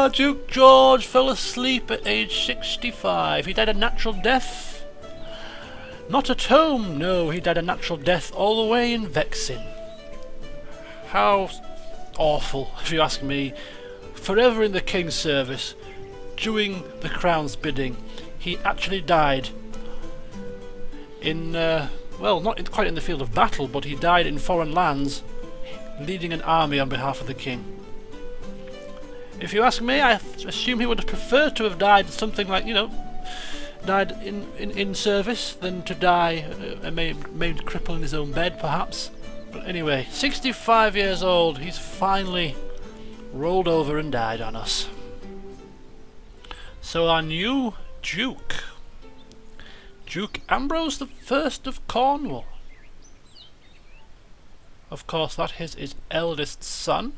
Duke George fell asleep at age 65. He died a natural death. Not at home, no, he died a natural death all the way in Vexin. How awful, if you ask me. Forever in the king's service, doing the crown's bidding. He actually died in, well, not quite in the field of battle, but he died in foreign lands, leading an army on behalf of the king. If you ask me, I assume he would have preferred to have died something like, you know, died in service than to die made cripple in his own bed, perhaps. But anyway, 65 years old, he's finally rolled over and died on us. So our new Duke, Duke Ambrose the First of Cornwall. Of course, that is his eldest son.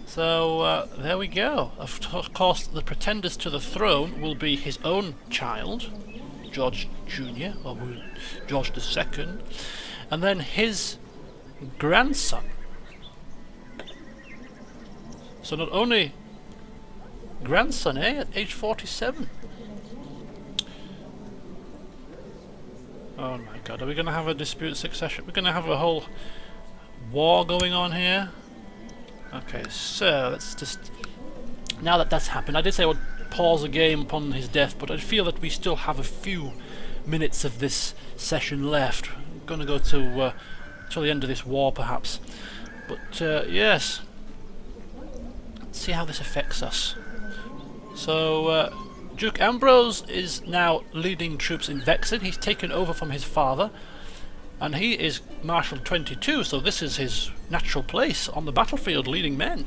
So there we go. Of course, the pretenders to the throne will be his own child, George Jr. or George II, and then his grandson. So not only grandson, at age 47. Oh my god, are we going to have a dispute succession? We're going to have a whole war going on here? Okay, so let's just... Now that that's happened, I did say I would pause the game upon his death, but I feel that we still have a few minutes of this session left. I'm going to go to till the end of this war, perhaps. But yes, let's see how this affects us. So Duke Ambrose is now leading troops in Vexin. He's taken over from his father, and he is Marshal 22, so this is his natural place on the battlefield, leading men.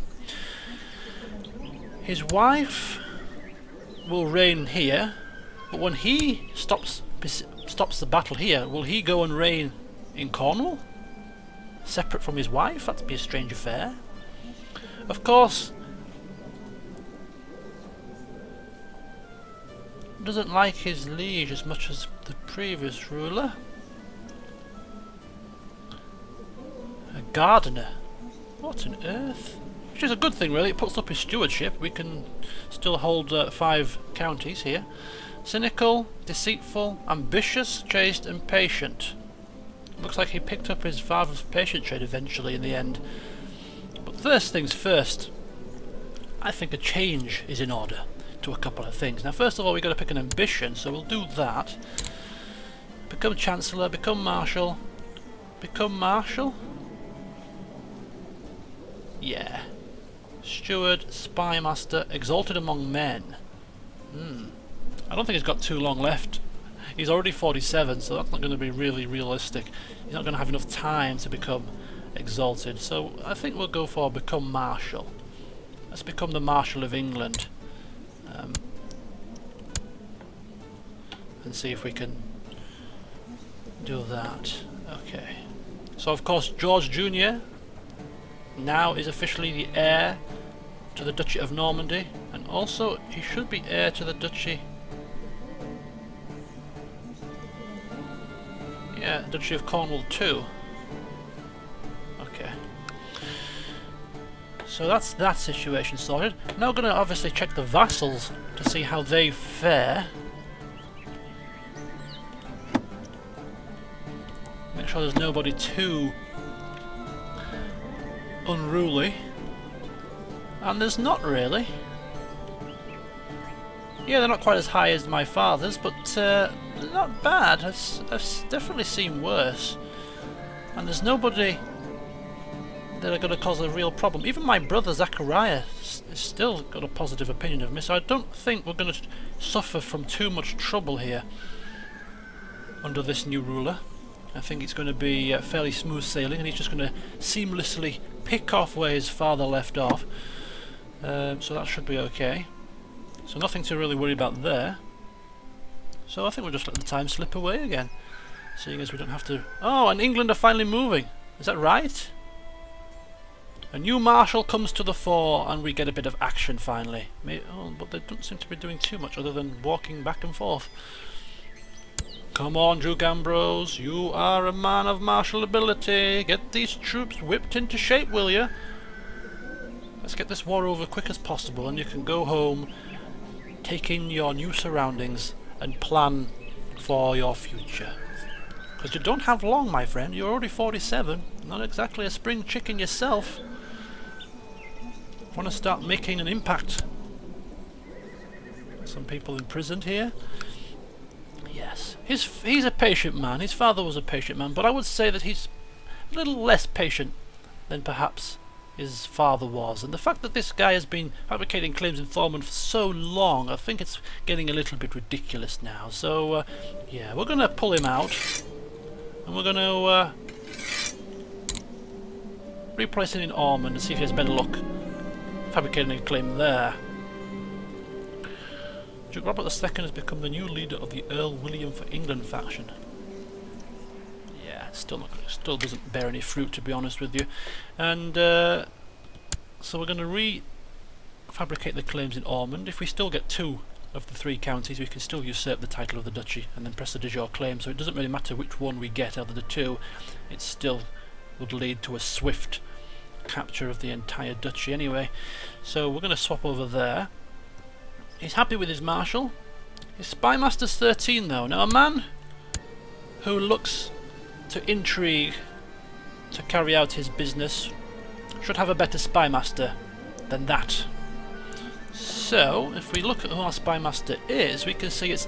His wife will reign here, but when he stops the battle here, will he go and reign in Cornwall? Separate from his wife? That'd be a strange affair. Of course, doesn't like his liege as much as the previous ruler. A gardener. What on earth? Which is a good thing, really. It puts up his stewardship. We can still hold 5 counties here. Cynical, deceitful, ambitious, chaste, and patient. Looks like he picked up his father's patient trait eventually in the end. But first things first, I think a change is in order to a couple of things. Now, first of all, we've got to pick an ambition, so we'll do that. Become Chancellor, become Marshal. Become Marshal? Yeah. Steward, Spymaster, exalted among men. I don't think he's got too long left. He's already 47, so that's not going to be really realistic. He's not going to have enough time to become exalted. So I think we'll go for become Marshal. Let's become the Marshal of England. And see if we can do that. Okay. So of course George Jr. now is officially the heir to the Duchy of Normandy, and also he should be heir to the Duchy. Yeah, Duchy of Cornwall too. Okay. So that's that situation sorted. Now we're going to obviously check the vassals to see how they fare. Make sure there's nobody too unruly. And there's not really. Yeah, they're not quite as high as my father's, but they're not bad. I've definitely seen worse. And there's nobody that are going to cause a real problem. Even my brother Zachariah has still got a positive opinion of me, so I don't think we're going to suffer from too much trouble here under this new ruler. I think it's going to be fairly smooth sailing, and he's just going to seamlessly pick off where his father left off. So that should be okay. So nothing to really worry about there. So I think we'll just let the time slip away again, seeing as we don't have to... Oh, and England are finally moving. Is that right? A new marshal comes to the fore, and we get a bit of action finally. But they don't seem to be doing too much other than walking back and forth. Come on, Duke Ambrose, you are a man of martial ability. Get these troops whipped into shape, will you? Let's get this war over quick as possible, and you can go home, take in your new surroundings, and plan for your future. Because you don't have long, my friend. You're already 47. Not exactly a spring chicken yourself. Want to start making an impact. Some people imprisoned here. Yes, he's a patient man. His father was a patient man, but I would say that he's a little less patient than perhaps his father was. And the fact that this guy has been fabricating claims in Thormund for so long, I think it's getting a little bit ridiculous now. So, yeah, we're going to pull him out, and we're going to replace it in Ormond and see if he has better luck fabricating a claim there. Duke Robert II has become the new leader of the Earl William for England faction. Yeah, still doesn't bear any fruit, to be honest with you. And so we're going to re-fabricate the claims in Ormond. If we still get 2 of the 3 counties, we can still usurp the title of the duchy and then press the de jure claim. So it doesn't really matter which one we get out of the 2. It still would lead to a swift capture of the entire duchy anyway. So we're going to swap over there. He's happy with his marshal. His spymaster's 13 though. Now a man who looks to intrigue to carry out his business should have a better spymaster than that. So if we look at who our spymaster is, we can see it's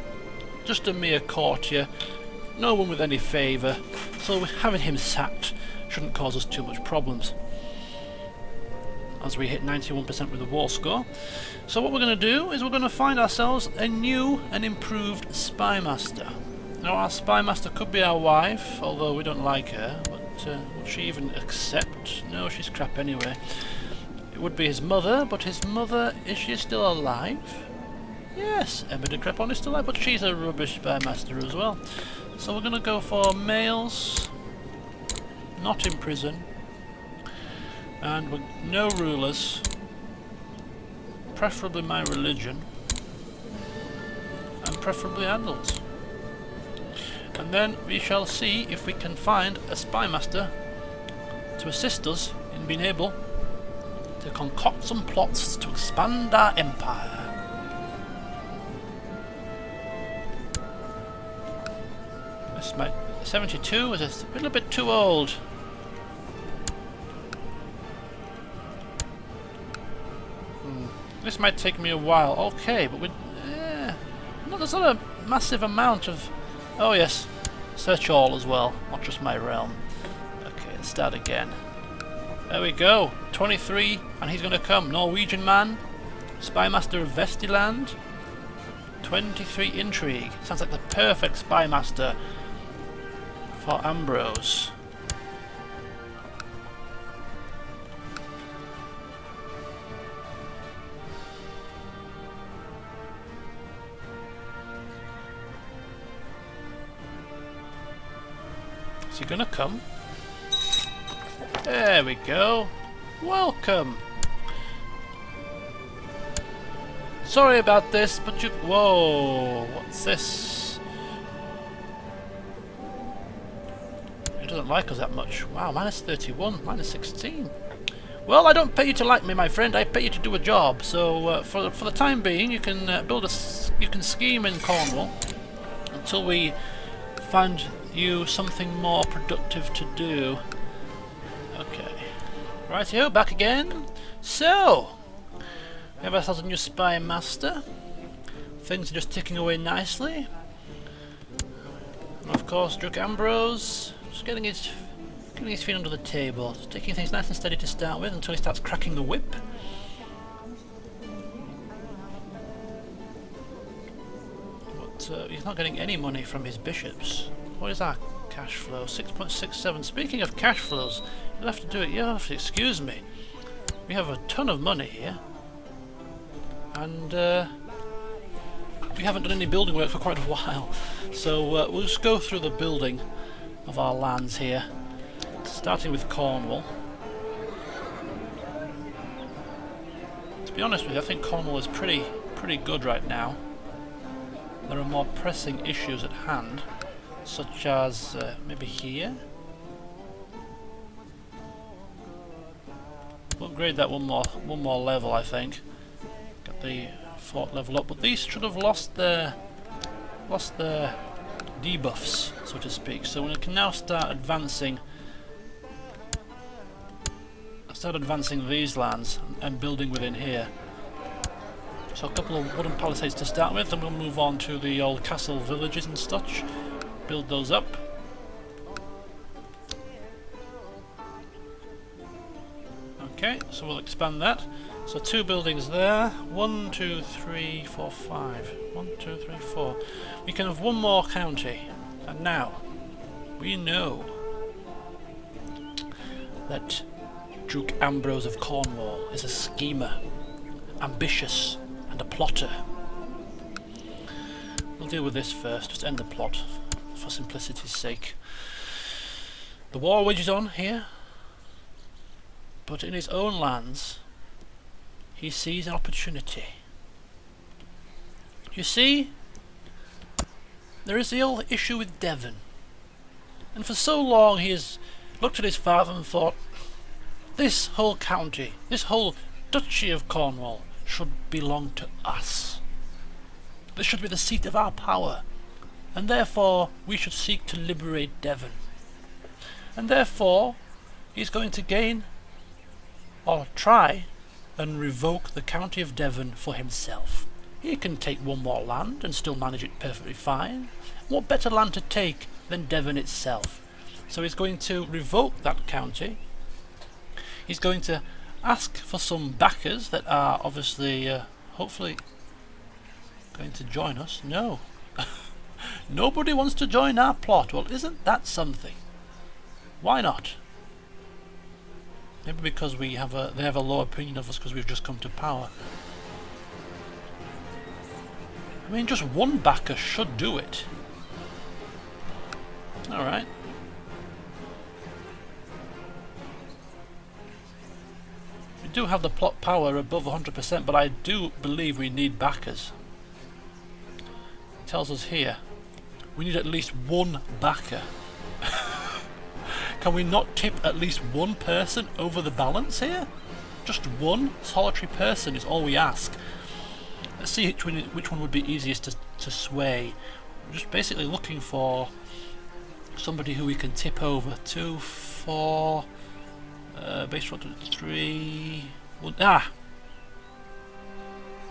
just a mere courtier, no one with any favour, so having him sacked shouldn't cause us too much problems, as we hit 91% with the war score. So what we're going to do is we're going to find ourselves a new and improved spymaster. Now our spymaster could be our wife, although we don't like her, but would she even accept? No, she's crap anyway. It would be his mother, but his mother, is she still alive? Yes, Emma de Crepon is still alive, but she's a rubbish spymaster as well. So we're going to go for males, not in prison, and with no rulers, preferably my religion, and preferably adults. And then we shall see if we can find a spymaster to assist us in being able to concoct some plots to expand our empire. This might 72 is a little bit too old. This might take me a while. Okay, but there's not a massive amount of... Oh yes, search all as well, not just my realm. Okay, let's start again. There we go, 23, and he's going to come. Norwegian man, spymaster of Vestiland, 23 intrigue. Sounds like the perfect spymaster for Ambrose. Is he gonna come? There we go. Welcome. Sorry about this, but you... Whoa, what's this? He doesn't like us that much. Wow, minus 31, minus 16. Well, I don't pay you to like me, my friend. I pay you to do a job. So for the time being, you can you can scheme in Cornwall until we find you something more productive to do. Okay. Rightio, back again. So, we have ourselves a new spy master. Things are just ticking away nicely. And of course, Duke Ambrose just getting his feet under the table, just taking things nice and steady to start with until he starts cracking the whip. But he's not getting any money from his bishops. What is our cash flow? 6.67. Speaking of cash flows, you'll have to do it. You'll have to excuse me. We have a ton of money here, and we haven't done any building work for quite a while. So we'll just go through the building of our lands here, starting with Cornwall. To be honest with you, I think Cornwall is pretty good right now. There are more pressing issues at hand. such as maybe here. Upgrade that one more level, I think. Get the fort level up, but these should have lost their debuffs, so to speak. So we can now start advancing these lands and building within here. So a couple of wooden palisades to start with, and we'll move on to the old castle villages and such. Build those up. Okay, so we'll expand that. So 2 buildings there. 1, 2, 3, 4, 5. 1, 2, 3, 4. We can have one more county. And now, we know that Duke Ambrose of Cornwall is a schemer, ambitious, and a plotter. We'll deal with this first, just end the plot for simplicity's sake. The war wages on here, but in his own lands he sees an opportunity. You see, there is the old issue with Devon, and for so long he has looked at his father and thought, this whole county, this whole duchy of Cornwall should belong to us. This should be the seat of our power, and therefore we should seek to liberate Devon. And therefore he's going to gain, or try, and revoke the county of Devon for himself. He can take one more land and still manage it perfectly fine. What better land to take than Devon itself? So he's going to revoke that county. He's going to ask for some backers that are obviously, hopefully, going to join us. No. Nobody wants to join our plot. Well, isn't that something? Why not? Maybe because they have a low opinion of us because we've just come to power. I mean, just one backer should do it. Alright. We do have the plot power above 100%, but I do believe we need backers. It tells us here we need at least one backer. Can we not tip at least one person over the balance here? Just one solitary person is all we ask. Let's see which one would be easiest to sway. We're just basically looking for somebody who we can tip over. 2, 4, base road 3, 1,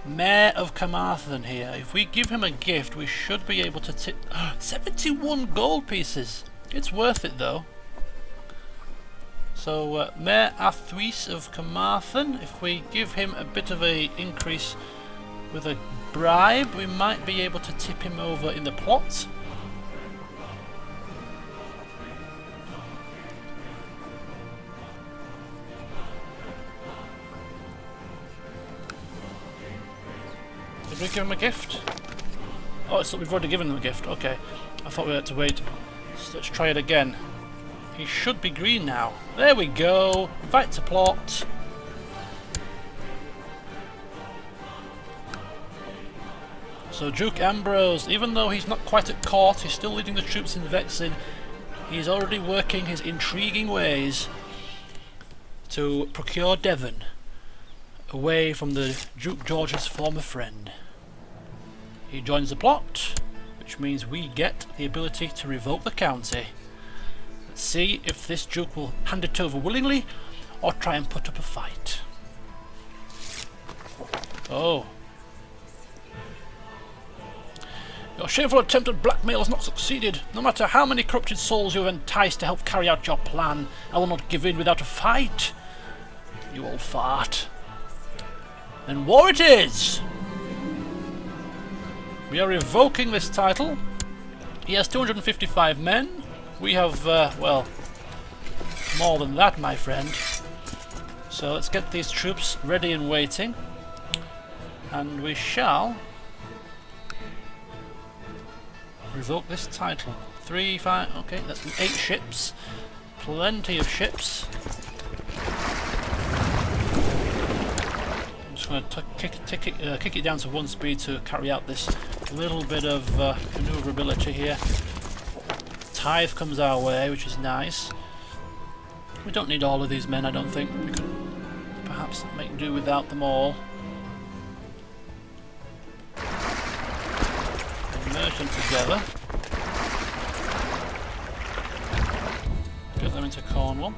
Mayor of Carmarthen here. If we give him a gift, we should be able to tip 71 gold pieces. It's worth it though. So Mayor Arthwys of Carmarthen, if we give him a bit of a increase with a bribe, we might be able to tip him over in the plot. Did we give him a gift? Oh, it's we've already given him a gift. Okay, I thought we had to wait. So let's try it again. He should be green now. There we go. Invite to plot. So Duke Ambrose, even though he's not quite at court, he's still leading the troops in Vexin. He's already working his intriguing ways to procure Devon away from the Duke George's former friend. He joins the plot, which means we get the ability to revoke the county. Let's see if this Duke will hand it over willingly or try and put up a fight. Oh. Your shameful attempt at blackmail has not succeeded. No matter how many corrupted souls you have enticed to help carry out your plan, I will not give in without a fight. You old fart. Then war it is! We are revoking this title. He has 255 men. We have, well, more than that, my friend. So let's get these troops ready and waiting. And we shall revoke this title. 3, 5, okay, that's 8 ships. Plenty of ships. I'm just going to kick it down to 1 speed to carry out this little bit of maneuverability here. tithe comes our way, which is nice. We don't need all of these men, I don't think. We could perhaps make do without them all. Merge them together. Get them into Cornwall.